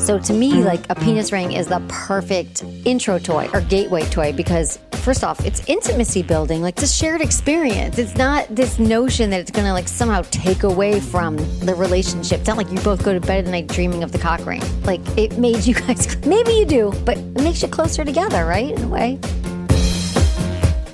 So to me, like a penis ring is the perfect intro toy or gateway toy because first off, it's intimacy building, like it's a shared experience. It's not this notion that it's going to like somehow take away from the relationship. It's not like you both go to bed at night dreaming of the cock ring. Like it made you guys, maybe you do, but it makes you closer together, right? In a way.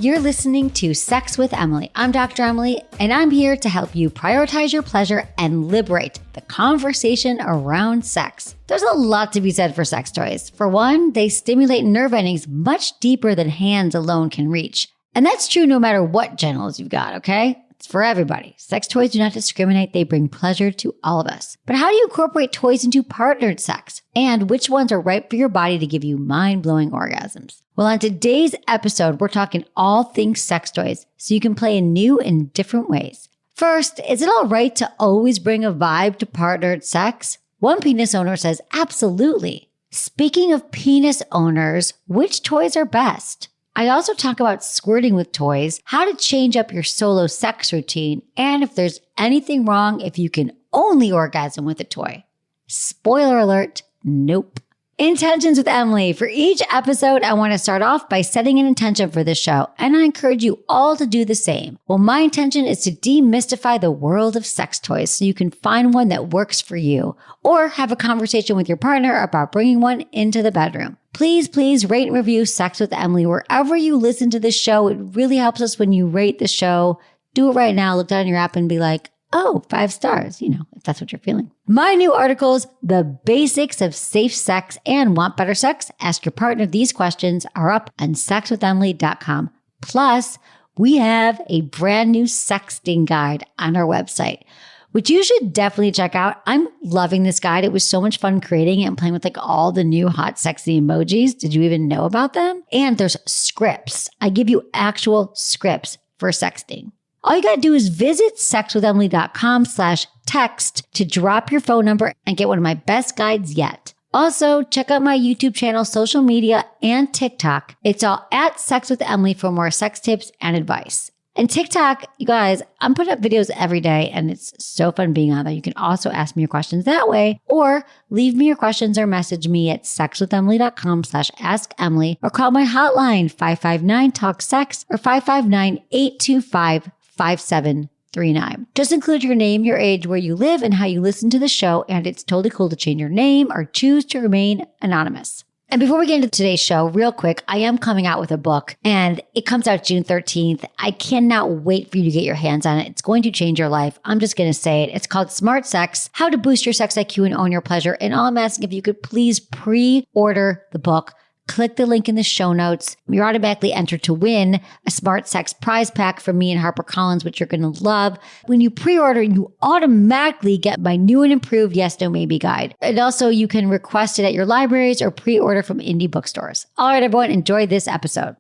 You're listening to Sex with Emily. I'm Dr. Emily, and I'm here to help you prioritize your pleasure and liberate the conversation around sex. There's a lot to be said for sex toys. For one, they stimulate nerve endings much deeper than hands alone can reach. And that's true no matter what genitals you've got, okay? It's for everybody. Sex toys do not discriminate. They bring pleasure to all of us. But how do you incorporate toys into partnered sex? And which ones are right for your body to give you mind-blowing orgasms? Well, on today's episode, we're talking all things sex toys so you can play in new and different ways. First, is it all right to always bring a vibe to partnered sex? One penis owner says absolutely. Speaking of penis owners, which toys are best? I also talk about squirting with toys, how to change up your solo sex routine, and if there's anything wrong if you can only orgasm with a toy. Spoiler alert, nope. Intentions with Emily. For each episode, I want to start off by setting an intention for this show, and I encourage you all to do the same. Well, my intention is to demystify the world of sex toys so you can find one that works for you, or have a conversation with your partner about bringing one into the bedroom. Please rate and review Sex with Emily wherever you listen to this show. It really helps us when you rate the show. Do it right now. Look down your app and be like, oh, 5 stars, if that's what you're feeling. My new articles, The Basics of Safe Sex and Want Better Sex, Ask Your Partner These Questions, are up on sexwithemily.com. Plus, we have a brand new sexting guide on our website, which you should definitely check out. I'm loving this guide. It was so much fun creating it and playing with like all the new hot, sexy emojis. Did you even know about them? And there's scripts. I give you actual scripts for sexting. All you got to do is visit sexwithemily.com/text to drop your phone number and get one of my best guides yet. Also, check out my YouTube channel, social media, and TikTok. It's all at Sex with Emily for more sex tips and advice. And TikTok, you guys, I'm putting up videos every day and it's so fun being on there. You can also ask me your questions that way or leave me your questions or message me at sexwithemily.com/assemily or call my hotline 559-TALK-SEX or 559-825-5739. Just include your name, your age, where you live, and how you listen to the show. And it's totally cool to change your name or choose to remain anonymous. And before we get into today's show, real quick, I am coming out with a book and it comes out June 13th. I cannot wait for you to get your hands on it. It's going to change your life. I'm just going to say it. It's called Smart Sex, How to Boost Your Sex IQ and Own Your Pleasure. And all I'm asking, if you could please pre-order the book. Click the link in the show notes. You're automatically entered to win a Smart Sex prize pack from me and HarperCollins, which you're going to love. When you pre-order, you automatically get my new and improved Yes, No, Maybe guide. And also, you can request it at your libraries or pre-order from indie bookstores. All right, everyone, enjoy this episode.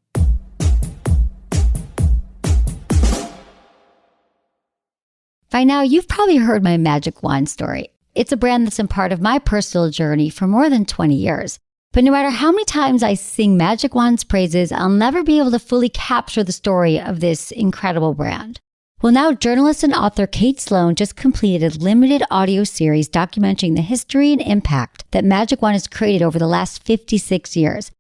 By now, you've probably heard my Magic Wand story. It's a brand that's been part of my personal journey for more than 20 years. But no matter how many times I sing Magic Wand's praises, I'll never be able to fully capture the story of this incredible brand. Well, now journalist and author Kate Sloan just completed a limited audio series documenting the history and impact that Magic Wand has created over the last 56 years.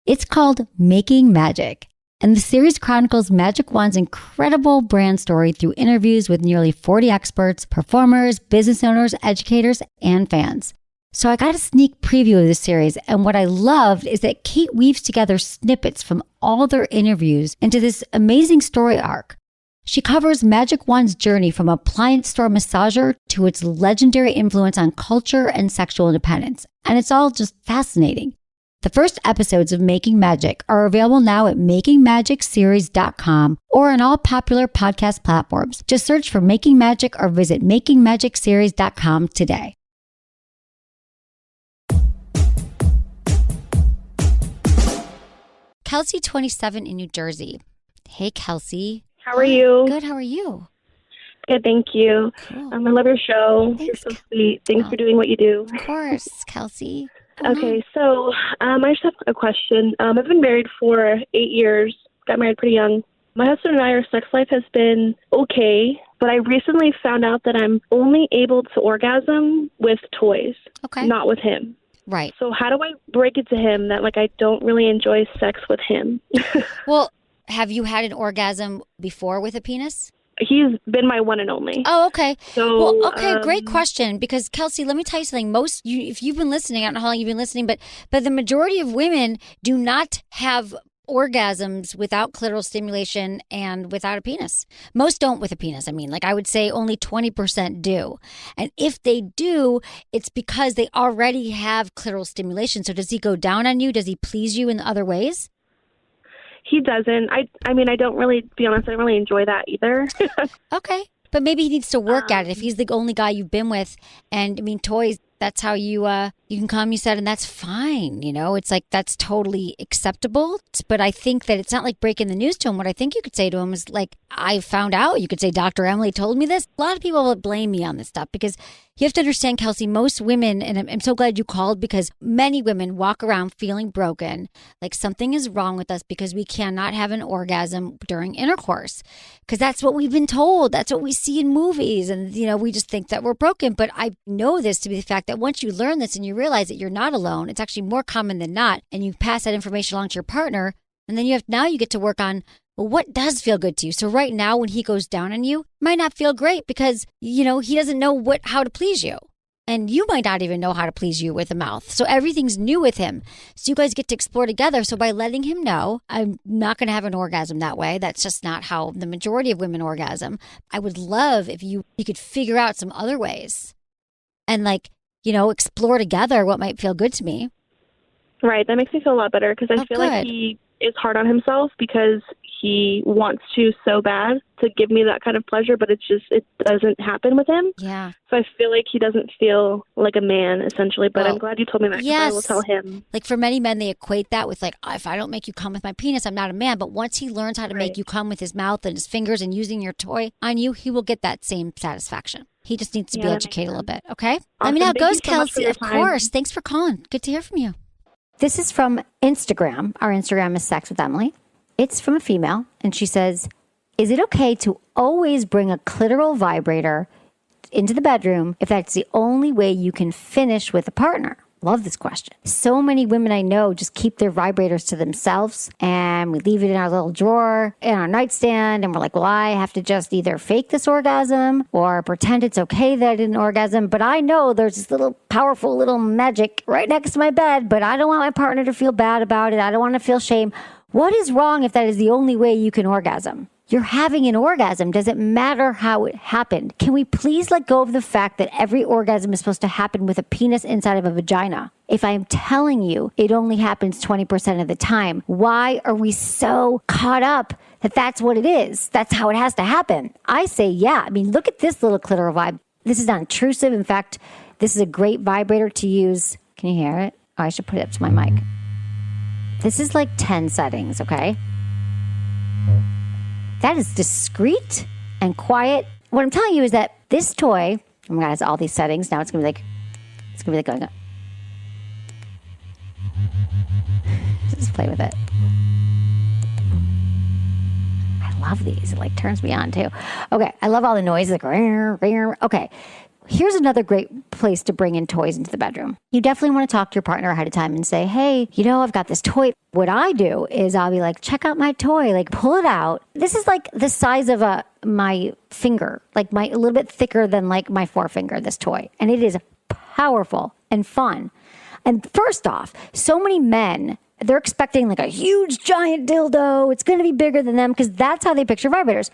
It's called Making Magic, and the series chronicles Magic Wand's incredible brand story through interviews with nearly 40 experts, performers, business owners, educators, and fans. So I got a sneak preview of this series, and what I loved is that Kate weaves together snippets from all their interviews into this amazing story arc. She covers Magic Wand's journey from appliance store massager to its legendary influence on culture and sexual independence, and it's all just fascinating. The first episodes of Making Magic are available now at makingmagicseries.com or on all popular podcast platforms. Just search for Making Magic or visit makingmagicseries.com today. Kelsey, 27 in New Jersey. Hey, Kelsey. How are you? Good. How are you? Good, thank you. Cool. I love your show. Thanks. You're so sweet. Thanks for doing what you do. Of course, Kelsey. Okay, so I just have a question. I've been married for 8 years. Got married pretty young. My husband and I, our sex life has been okay, but I recently found out that I'm only able to orgasm with toys, not with him. Right. So how do I break it to him that, like, I don't really enjoy sex with him? Well, have you had an orgasm before with a penis? He's been my one and only. Oh, okay. So, Well, okay, great question. Because Kelsey, let me tell you something. If you've been listening, I don't know how long you've been listening, but the majority of women do not have orgasms without clitoral stimulation and without a penis. Most don't with a penis. I mean, like I would say only 20% do. And if they do, it's because they already have clitoral stimulation. So does he go down on you? Does he please you in other ways? He doesn't. I mean, I don't really, to be honest, I don't really enjoy that either. Okay. But maybe he needs to work at it. If he's the only guy you've been with, and I mean, toys, that's how you can come, you said, and that's fine. You know, it's like, that's totally acceptable. But I think that it's not like breaking the news to him. What I think you could say to him is like, I found out. You could say, Dr. Emily told me this. A lot of people will blame me on this stuff because you have to understand, Kelsey, most women, and I'm so glad you called, because many women walk around feeling broken, like something is wrong with us because we cannot have an orgasm during intercourse. Because that's what we've been told. That's what we see in movies. And, you know, we just think that we're broken. But I know this to be the fact that once you learn this and you realize that you're not alone, it's actually more common than not. And you pass that information along to your partner. And then you get to work on, well, what does feel good to you? So right now, when he goes down on you, it might not feel great because, you know, he doesn't know how to please you. And you might not even know how to please you with the mouth. So everything's new with him. So you guys get to explore together. So by letting him know, I'm not going to have an orgasm that way. That's just not how the majority of women orgasm. I would love if you could figure out some other ways and, like, you know, explore together what might feel good to me. Right. That makes me feel a lot better because I feel like he is hard on himself because he wants to so bad to give me that kind of pleasure, but it doesn't happen with him. Yeah. So I feel like he doesn't feel like a man, essentially, but I'm glad you told me that because I will tell him. Like for many men, they equate that with like, if I don't make you come with my penis, I'm not a man. But once he learns how to make you come with his mouth and his fingers and using your toy on you, he will get that same satisfaction. He just needs to be educated a little bit. Okay. Awesome. Let me know how it goes, Kelsey. Of course. Thanks for calling. Good to hear from you. This is from Instagram. Our Instagram is Sex with Emily. It's from a female, and she says, is it okay to always bring a clitoral vibrator into the bedroom if that's the only way you can finish with a partner? Love this question. So many women I know just keep their vibrators to themselves, and we leave it in our little drawer in our nightstand, and we're like, well, I have to just either fake this orgasm or pretend it's okay that I did an orgasm. But I know there's this little powerful little magic right next to my bed, but I don't want my partner to feel bad about it. I don't want to feel shame. What is wrong if that is the only way you can orgasm? You're having an orgasm. Does it matter how it happened? Can we please let go of the fact that every orgasm is supposed to happen with a penis inside of a vagina? If I'm telling you it only happens 20% of the time, why are we so caught up that that's what it is? That's how it has to happen. I say, yeah. I mean, look at this little clitoral vibe. This is not intrusive. In fact, this is a great vibrator to use. Can you hear it? Oh, I should put it up to my mic. This is like 10 settings, okay? That is discreet and quiet. What I'm telling you is that this toy, oh my God, it has all these settings. Now it's going to be like going up. Just play with it. I love these. It like turns me on too. Okay. I love all the noises. Like, okay. Here's another great place to bring in toys into the bedroom. You definitely want to talk to your partner ahead of time and say, hey, you know, I've got this toy. What I do is I'll be like, check out my toy, like pull it out. This is like the size of my finger, like a little bit thicker than like my forefinger, this toy. And it is powerful and fun. And first off, so many men, they're expecting like a huge giant dildo. It's going to be bigger than them because that's how they picture vibrators.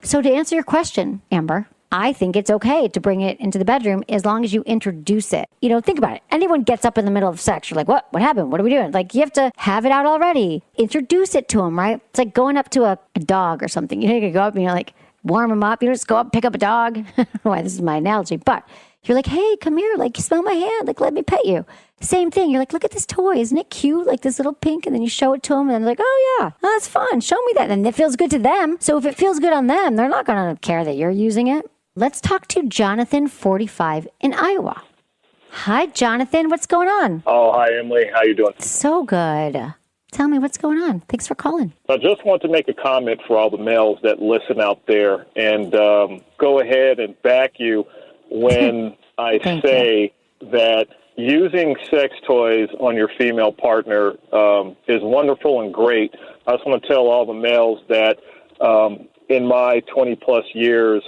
So to answer your question, Amber, I think it's okay to bring it into the bedroom as long as you introduce it. You know, think about it. Anyone gets up in the middle of sex, you're like, what? What happened? What are we doing? Like, you have to have it out already. Introduce it to them, right? It's like going up to a dog or something. You know, you can go up and you're like, warm him up. You don't just go up and pick up a dog. I don't know why this is my analogy, but you're like, hey, come here. Like, smell my hand. Like, let me pet you. Same thing. You're like, look at this toy. Isn't it cute? Like this little pink. And then you show it to them and they're like, oh yeah, that's fun. Show me that. And it feels good to them. So if it feels good on them, they're not going to care that you're using it. Let's talk to Jonathan, 45, in Iowa. Hi, Jonathan. What's going on? Oh, hi, Emily. How you doing? So good. Tell me what's going on. Thanks for calling. I just want to make a comment for all the males that listen out there and go ahead and back you when I say that using sex toys on your female partner is wonderful and great. I just want to tell all the males that in my 20-plus years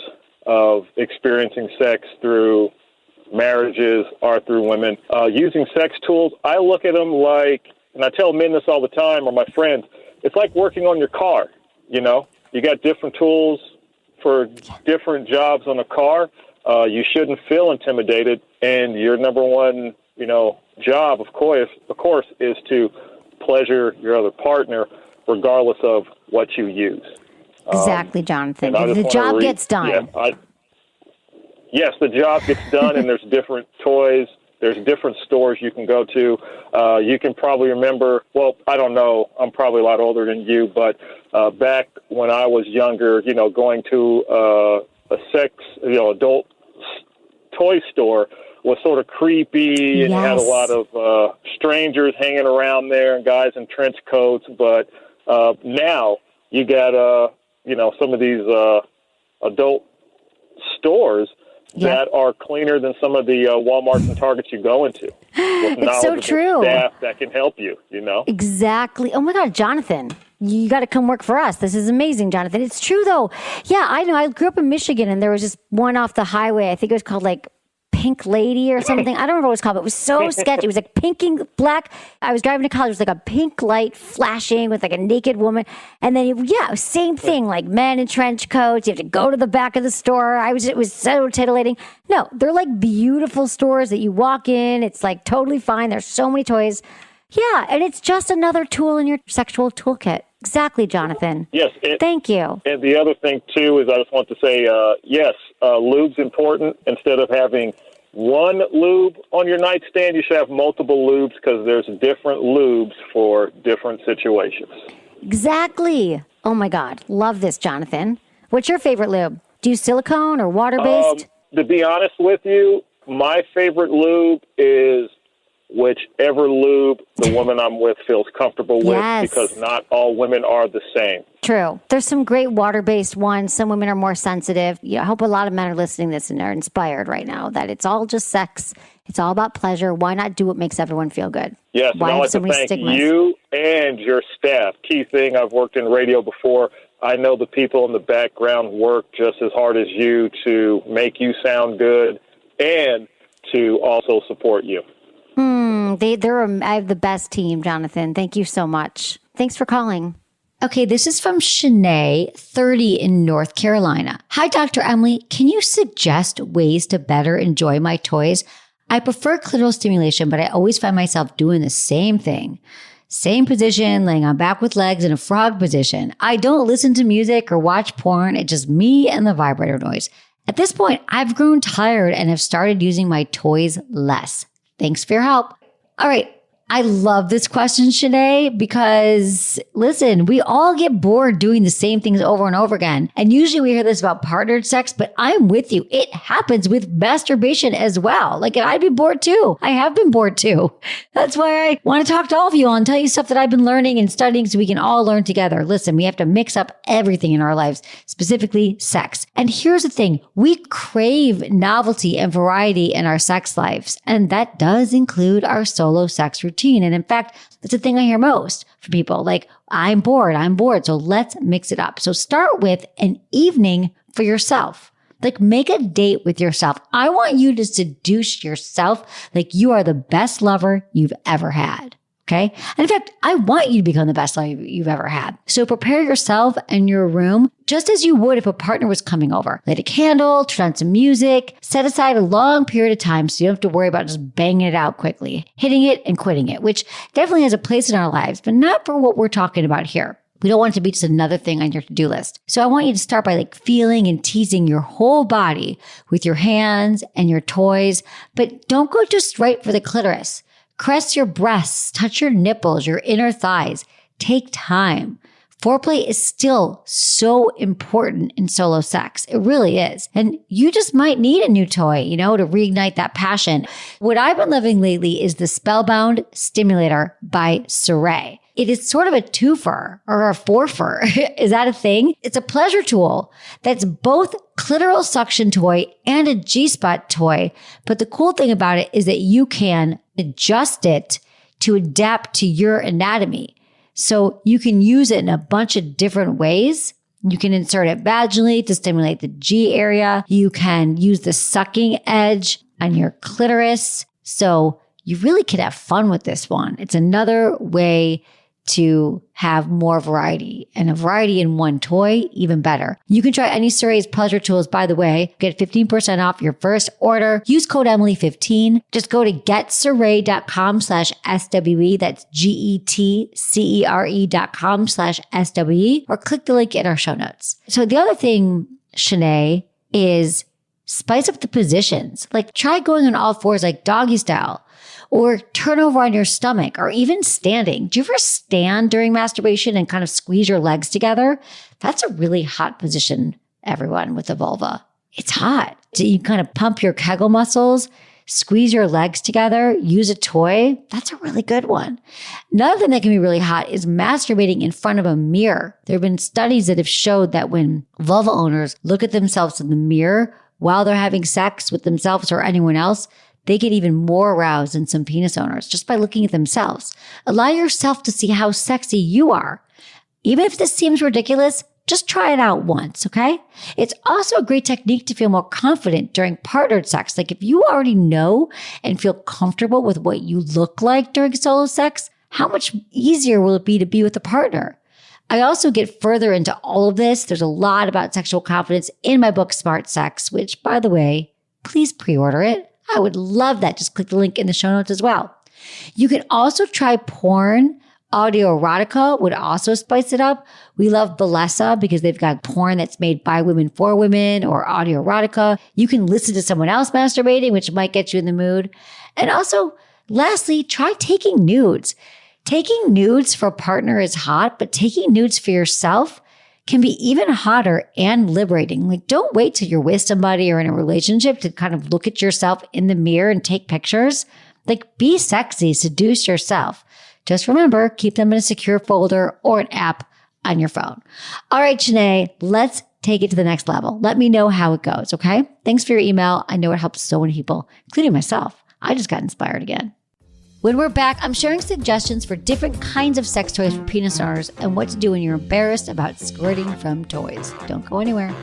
of experiencing sex through marriages or through women, using sex tools, I look at them like, and I tell men this all the time, or my friends, it's like working on your car. You know, you got different tools for different jobs on a car. You shouldn't feel intimidated, and your number one, job, of course, is to pleasure your other partner, regardless of what you use. Exactly, Jonathan. The job gets done. Yes, the job gets done, and there's different toys. There's different stores you can go to. You can probably remember, well, I don't know, I'm probably a lot older than you, but back when I was younger, going to a adult toy store was sort of creepy, and you had a lot of strangers hanging around there and guys in trench coats. But now you got, some of these adult stores that are cleaner than some of the Walmarts and Targets you go into. It's so true. Staff that can help you, Exactly. Oh my God, Jonathan, you got to come work for us. This is amazing, Jonathan. It's true though. Yeah, I know. I grew up in Michigan, and there was just one off the highway. I think it was called like Pink Lady or something. I don't remember what it was called, but it was so sketchy. It was like pinking black. I was driving to college. It was like a pink light flashing with like a naked woman. And then, same thing, like men in trench coats. You have to go to the back of the store. It was so titillating. No, they're like beautiful stores that you walk in. It's like totally fine. There's so many toys. Yeah, and it's just another tool in your sexual toolkit. Exactly, Jonathan. Yes. Thank you. And the other thing, too, is I just want to say, yes, lube's important. Instead of having one lube on your nightstand, you should have multiple lubes, because there's different lubes for different situations. Exactly. Oh, my God. Love this, Jonathan. What's your favorite lube? Do you use silicone or water-based? To be honest with you, my favorite lube is whichever lube the woman I'm with feels comfortable with, because not all women are the same. True. There's some great water-based ones. Some women are more sensitive. I hope a lot of men are listening to this and are inspired right now that it's all just sex. It's all about pleasure. Why not do what makes everyone feel good? Yes, Why and I'd like to thank you and your staff. Key thing, I've worked in radio before. I know the people in the background work just as hard as you to make you sound good and to also support you. I have the best team, Jonathan. Thank you so much. Thanks for calling. Okay, this is from Shanae, 30 in North Carolina. Hi, Dr. Emily. Can you suggest ways to better enjoy my toys? I prefer clitoral stimulation, but I always find myself doing the same thing. Same position, laying on back with legs in a frog position. I don't listen to music or watch porn. It's just me and the vibrator noise. At this point, I've grown tired and have started using my toys less. Thanks for your help. All right. I love this question, Shanae, because listen, we all get bored doing the same things over and over again. And usually we hear this about partnered sex, but I'm with you. It happens with masturbation as well. Like I'd be bored too. I have been bored too. That's why I want to talk to all of you all and tell you stuff that I've been learning and studying so we can all learn together. Listen, we have to mix up everything in our lives, specifically sex. And here's the thing. We crave novelty and variety in our sex lives. And that does include our solo sex routine. And in fact, that's the thing I hear most from people. Like, I'm bored. So let's mix it up. So start with an evening for yourself. Like make a date with yourself. I want you to seduce yourself like you are the best lover you've ever had. Okay. And in fact, I want you to become the best lover you've ever had. So prepare yourself and your room just as you would if a partner was coming over. Light a candle, turn on some music, set aside a long period of time so you don't have to worry about just banging it out quickly, hitting it and quitting it, which definitely has a place in our lives, but not for what we're talking about here. We don't want it to be just another thing on your to-do list. So I want you to start by feeling and teasing your whole body with your hands and your toys, but don't go just right for the clitoris. Caress your breasts, touch your nipples, your inner thighs. Take time. Foreplay is still so important in solo sex. It really is. And you just might need a new toy, to reignite that passion. What I've been loving lately is the Spellbound Stimulator by Saray. it is sort of a twofer or a fourfer. Is that a thing? It's a pleasure tool that's both clitoral suction toy and a G-spot toy. But the cool thing about it is that you can adjust it to adapt to your anatomy. So you can use it in a bunch of different ways. You can insert it vaginally to stimulate the G area. You can use the sucking edge on your clitoris. So you really can have fun with this one. It's another way to have more variety, and a variety in one toy, even better. You can try any Surrey's pleasure tools, by the way. Get 15% off your first order. Use code Emily15. Just go to getsurrey.com/SWE. That's GETCERE.com/SWE, or click the link in our show notes. So the other thing, Shanae, is spice up the positions. Like try going on all fours like doggy style, or turn over on your stomach, or even standing. Do you ever stand during masturbation and kind of squeeze your legs together? That's a really hot position, everyone, with the vulva. It's hot. So you kind of pump your Kegel muscles, squeeze your legs together, use a toy. That's a really good one. Another thing that can be really hot is masturbating in front of a mirror. There have been studies that have showed that when vulva owners look at themselves in the mirror while they're having sex with themselves or anyone else, they get even more aroused than some penis owners just by looking at themselves. Allow yourself to see how sexy you are. Even if this seems ridiculous, just try it out once, okay? It's also a great technique to feel more confident during partnered sex. Like if you already know and feel comfortable with what you look like during solo sex, how much easier will it be to be with a partner? I also get further into all of this. There's a lot about sexual confidence in my book, Smart Sex, which, by the way, please pre-order it. I would love that. Just click the link in the show notes as well. You can also try porn. Audio erotica would also spice it up. We love Bellesa because they've got porn that's made by women for women, or audio erotica. You can listen to someone else masturbating, which might get you in the mood. And also, lastly, try taking nudes. Taking nudes for a partner is hot, but taking nudes for yourself can be even hotter and liberating. Like, don't wait till you're with somebody or in a relationship to kind of look at yourself in the mirror and take pictures. Like, be sexy, seduce yourself. Just remember, keep them in a secure folder or an app on your phone. All right, Shanae, let's take it to the next level. Let me know how it goes, okay? Thanks for your email. I know it helps so many people, including myself. I just got inspired again. When we're back, I'm sharing suggestions for different kinds of sex toys for penis owners and what to do when you're embarrassed about squirting from toys. Don't go anywhere.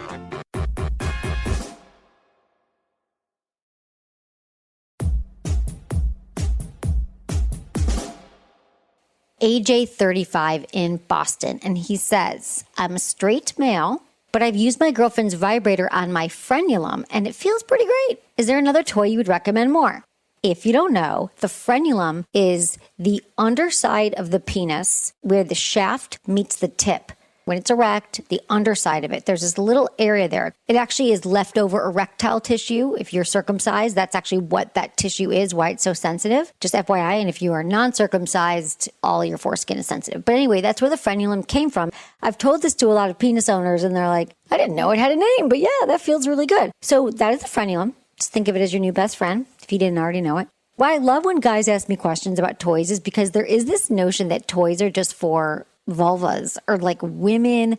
AJ, 35, in Boston, and he says, I'm a straight male, but I've used my girlfriend's vibrator on my frenulum, and it feels pretty great. Is there another toy you would recommend more? If you don't know, the frenulum is the underside of the penis where the shaft meets the tip. When it's erect, the underside of it, there's this little area there. It actually is leftover erectile tissue. If you're circumcised, that's actually what that tissue is, why it's so sensitive. Just FYI, and if you are non-circumcised, all your foreskin is sensitive. But anyway, that's where the frenulum came from. I've told this to a lot of penis owners, and they're like, I didn't know it had a name, but yeah, that feels really good. So that is the frenulum. Just think of it as your new best friend, if you didn't already know it. Why I love when guys ask me questions about toys is because there is this notion that toys are just for vulvas, or like women,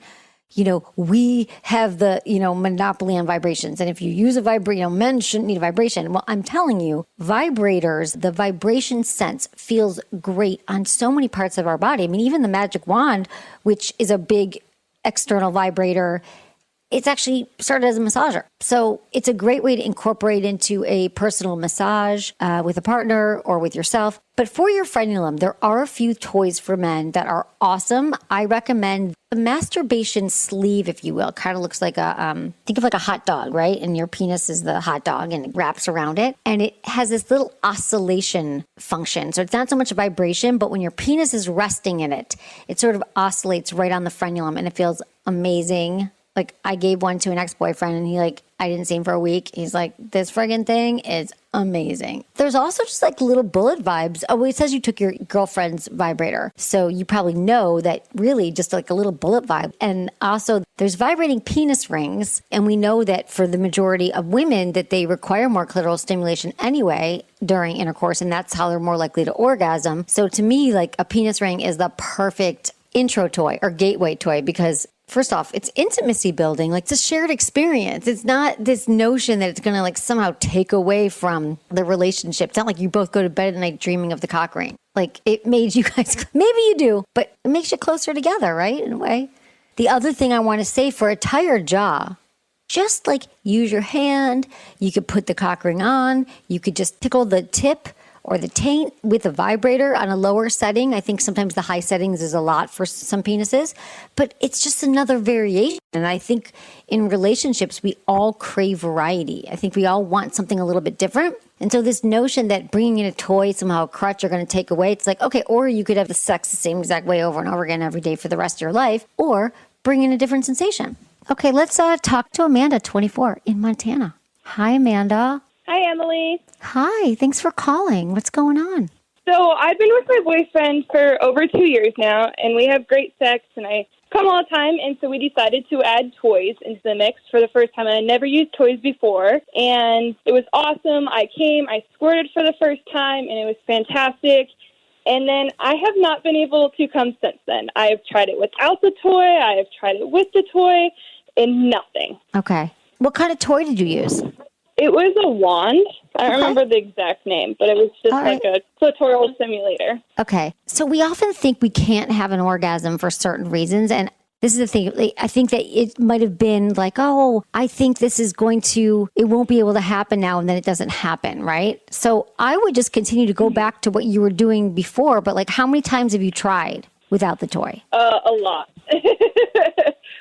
we have the, monopoly on vibrations. And if you use a vibrator, men shouldn't need a vibration. Well, I'm telling you, vibrators, the vibration sense feels great on so many parts of our body. I mean, even the magic wand, which is a big external vibrator, it's actually started as a massager. So it's a great way to incorporate into a personal massage with a partner or with yourself. But for your frenulum, there are a few toys for men that are awesome. I recommend the masturbation sleeve, if you will. Kind of looks like think of like a hot dog, right? And your penis is the hot dog and it wraps around it. And it has this little oscillation function. So it's not so much a vibration, but when your penis is resting in it, it sort of oscillates right on the frenulum and it feels amazing. Like I gave one to an ex-boyfriend and he I didn't see him for a week. He's like, this friggin' thing is amazing. There's also just like little bullet vibes. Oh, it says you took your girlfriend's vibrator. So you probably know that really just like a little bullet vibe. And also there's vibrating penis rings. And we know that for the majority of women that they require more clitoral stimulation anyway during intercourse. And that's how they're more likely to orgasm. So to me, like a penis ring is the perfect intro toy or gateway toy because first off, it's intimacy building. Like, it's a shared experience. It's not this notion that it's going to like somehow take away from the relationship. It's not like you both go to bed at night dreaming of the cock ring. Like, it made you guys, maybe you do, but it makes you closer together, right? In a way. The other thing I want to say for a tired jaw, just like use your hand. You could put the cock ring on. You could just tickle the tip or the taint with a vibrator on a lower setting. I think sometimes the high settings is a lot for some penises, but it's just another variation. And I think in relationships, we all crave variety. I think we all want something a little bit different. And so this notion that bringing in a toy, somehow a crutch are going to take away, it's like, okay, or you could have the sex the same exact way over and over again every day for the rest of your life, or bring in a different sensation. Okay, let's talk to Amanda, 24, in Montana. Hi, Amanda. Hi, Emily. Hi, thanks for calling. What's going on? So I've been with my boyfriend for over 2 years now, and we have great sex, and I come all the time, and so we decided to add toys into the mix for the first time, and I never used toys before, and it was awesome. I squirted for the first time, and it was fantastic, and then I have not been able to come since then. I have tried it without the toy, I have tried it with the toy, and nothing. Okay. What kind of toy did you use? It was a wand. I don't remember the exact name, but it was just like a clitoral stimulator. Okay. So we often think we can't have an orgasm for certain reasons. And this is the thing. I think that it might have been like, oh, I think this is it won't be able to happen now. And then it doesn't happen, right? So I would just continue to go back to what you were doing before. But like, how many times have you tried without the toy? A lot.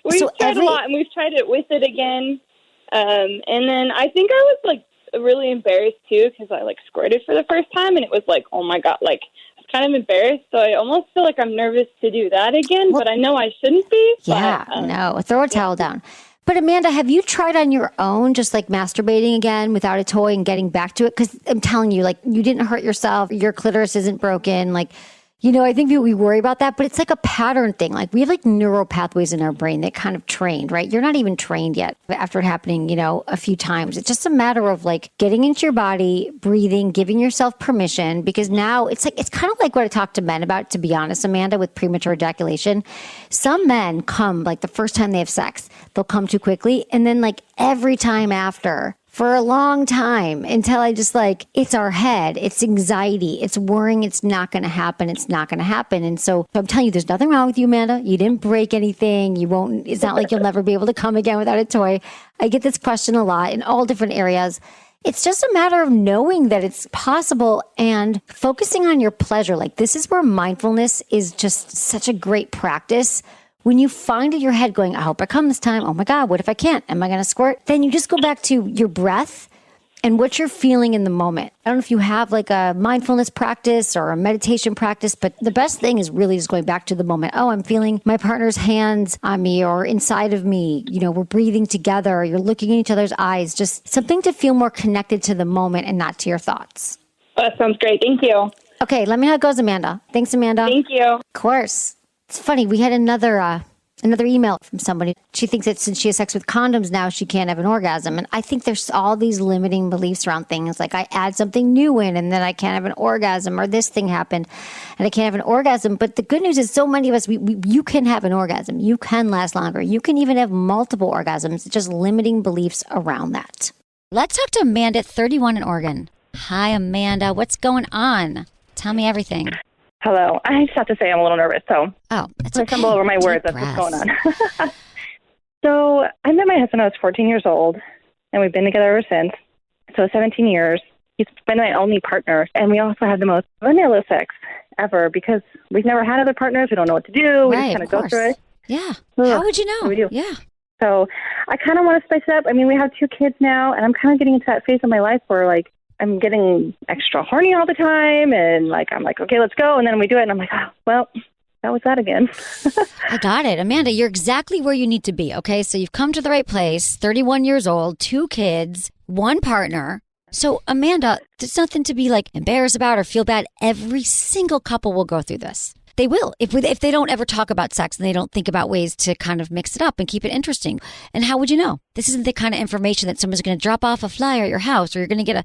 We've tried a lot, and we've tried it with it again. And then I think I was like really embarrassed too because I like squirted for the first time and it was like, oh my God, like I was kind of embarrassed. So I almost feel like I'm nervous to do that again, but I know I shouldn't be. Yeah, no, throw a towel down. But Amanda, have you tried on your own, just like masturbating again without a toy and getting back to it? Because I'm telling you, like you didn't hurt yourself. Your clitoris isn't broken. Like, you know, I think we worry about that, but it's like a pattern thing. Like we have like neural pathways in our brain that kind of trained, right? You're not even trained yet after it happening, a few times. It's just a matter of like getting into your body, breathing, giving yourself permission, because now it's kind of like what I talk to men about, to be honest, Amanda, with premature ejaculation. Some men come like the first time they have sex, they'll come too quickly. And then like every time after, for a long time, until I just like, it's our head, it's anxiety, it's worrying it's not going to happen, it's not going to happen. And so I'm telling you, there's nothing wrong with you, Amanda. You didn't break anything. It's not like you'll never be able to come again without a toy. I get this question a lot in all different areas. It's just a matter of knowing that it's possible and focusing on your pleasure. Like this is where mindfulness is just such a great practice. When you find in your head going, I hope I come this time. Oh my God, what if I can't? Am I going to squirt? Then you just go back to your breath and what you're feeling in the moment. I don't know if you have like a mindfulness practice or a meditation practice, but the best thing is really just going back to the moment. Oh, I'm feeling my partner's hands on me or inside of me. We're breathing together. You're looking in each other's eyes. Just something to feel more connected to the moment and not to your thoughts. That sounds great. Thank you. Okay, let me know how it goes, Amanda. Thanks, Amanda. Thank you. Of course. It's funny. We had another email from somebody. She thinks that since she has sex with condoms now, she can't have an orgasm. And I think there's all these limiting beliefs around things. Like I add something new in and then I can't have an orgasm, or this thing happened and I can't have an orgasm. But the good news is so many of us, you can have an orgasm. You can last longer. You can even have multiple orgasms. It's just limiting beliefs around that. Let's talk to Amanda, 31 in Oregon. Hi, Amanda. What's going on? Tell me everything. Hello. I just have to say I'm a little nervous, so that's I stumble over my words. That's what's going on. So I met my husband when I was 14 years old, and we've been together ever since. So 17 years. He's been my only partner, and we also have the most vanilla sex ever because we've never had other partners. We don't know what to do. We just kind of go through it. Yeah. How would you know? We do. Yeah. So I kind of want to spice it up. I mean, we have 2 kids now, and I'm kind of getting into that phase of my life where, like, I'm getting extra horny all the time, and like I'm like, okay, let's go, and then we do it, and I'm like, oh, well, How was that again? I got it. Amanda, you're exactly where you need to be, okay? So you've come to the right place, 31 years old, 2 kids, 1 partner. So Amanda, there's nothing to be like embarrassed about or feel bad. Every single couple will go through this. They will. If they don't ever talk about sex and they don't think about ways to kind of mix it up and keep it interesting. And how would you know? This isn't the kind of information that someone's going to drop off a flyer at your house, or you're going to get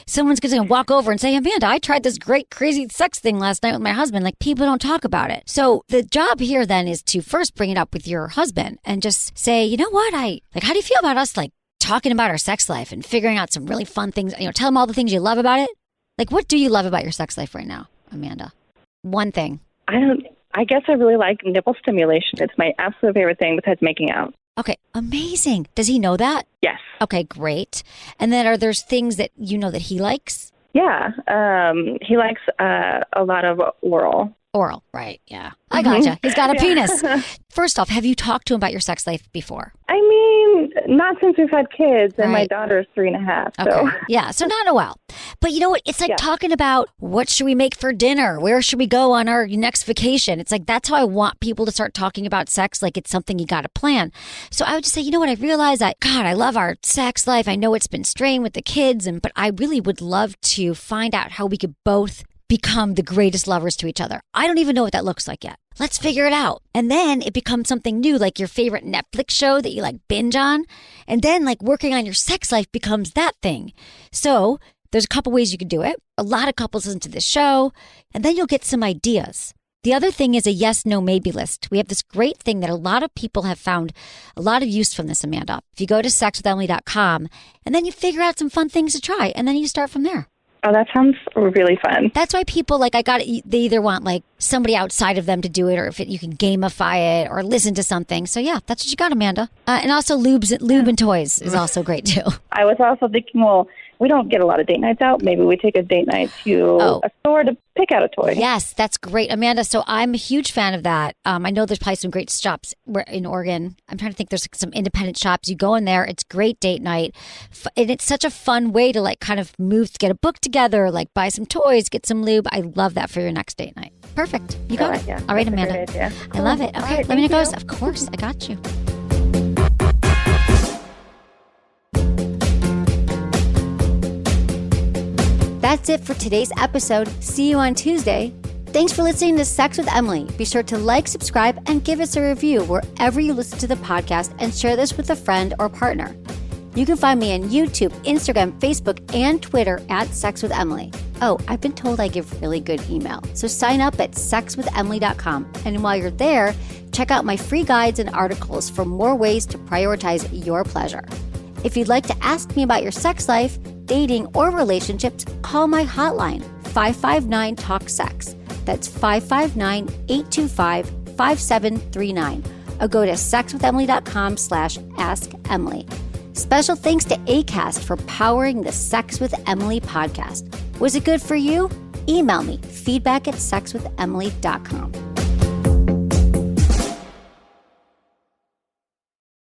someone's going to walk over and say, Amanda, I tried this great crazy sex thing last night with my husband. Like, people don't talk about it. So the job here then is to first bring it up with your husband and just say, you know what? How do you feel about us talking about our sex life and figuring out some really fun things? Tell them all the things you love about it. Like, what do you love about your sex life right now, Amanda? One thing. I guess I really like nipple stimulation. It's my absolute favorite thing besides making out. Okay, amazing. Does he know that? Yes. Okay, great. And then are there things that you know that he likes? Yeah. He likes a lot of oral. Oral, right, yeah. I gotcha. He's got a penis. First off, have you talked to him about your sex life before? I mean, not since we've had kids, and my daughter's 3.5. So. Okay. Yeah, so not in a while. But you know what? It's like talking about what should we make for dinner? Where should we go on our next vacation? It's like, that's how I want people to start talking about sex, like it's something you got to plan. So I would just say, you know what? I realize I love our sex life. I know it's been strained with the kids, but I really would love to find out how we could both become the greatest lovers to each other. I don't even know what that looks like yet. Let's figure it out. And then it becomes something new, like your favorite Netflix show that you binge on. And then working on your sex life becomes that thing. So there's a couple ways you could do it. A lot of couples listen to this show, and then you'll get some ideas. The other thing is a yes, no, maybe list. We have this great thing that a lot of people have found a lot of use from this, Amanda. If you go to sexwithemily.com, and then you figure out some fun things to try, and then you start from there. Oh, that sounds really fun. That's why people they either want somebody outside of them to do it, or if you can gamify it or listen to something. So yeah, that's what you got, Amanda. And also lube and toys is also great too. I was also thinking, well, we don't get a lot of date nights out. Maybe we take a date night to a store to pick out a toy. Yes, that's great, Amanda. So I'm a huge fan of that. I know there's probably some great shops in Oregon. I'm trying to think. There's some independent shops. You go in there. It's great date night, and it's such a fun way to kind of get a book together, buy some toys, get some lube. I love that for your next date night. Perfect. You got it. Yeah. All right, Amanda. I love it. Okay, let me know. Of course, I got you. That's it for today's episode. See you on Tuesday. Thanks for listening to Sex with Emily. Be sure to subscribe, and give us a review wherever you listen to the podcast, and share this with a friend or partner. You can find me on YouTube, Instagram, Facebook, and Twitter at Sex with Emily. Oh, I've been told I give really good email. So sign up at sexwithemily.com. And while you're there, check out my free guides and articles for more ways to prioritize your pleasure. If you'd like to ask me about your sex life, dating, or relationships, call my hotline, 559-TALK-SEX. That's 559-825-5739. Or go to sexwithemily.com/askemily. Special thanks to Acast for powering the Sex with Emily podcast. Was it good for you? Email me, feedback@sexwithemily.com.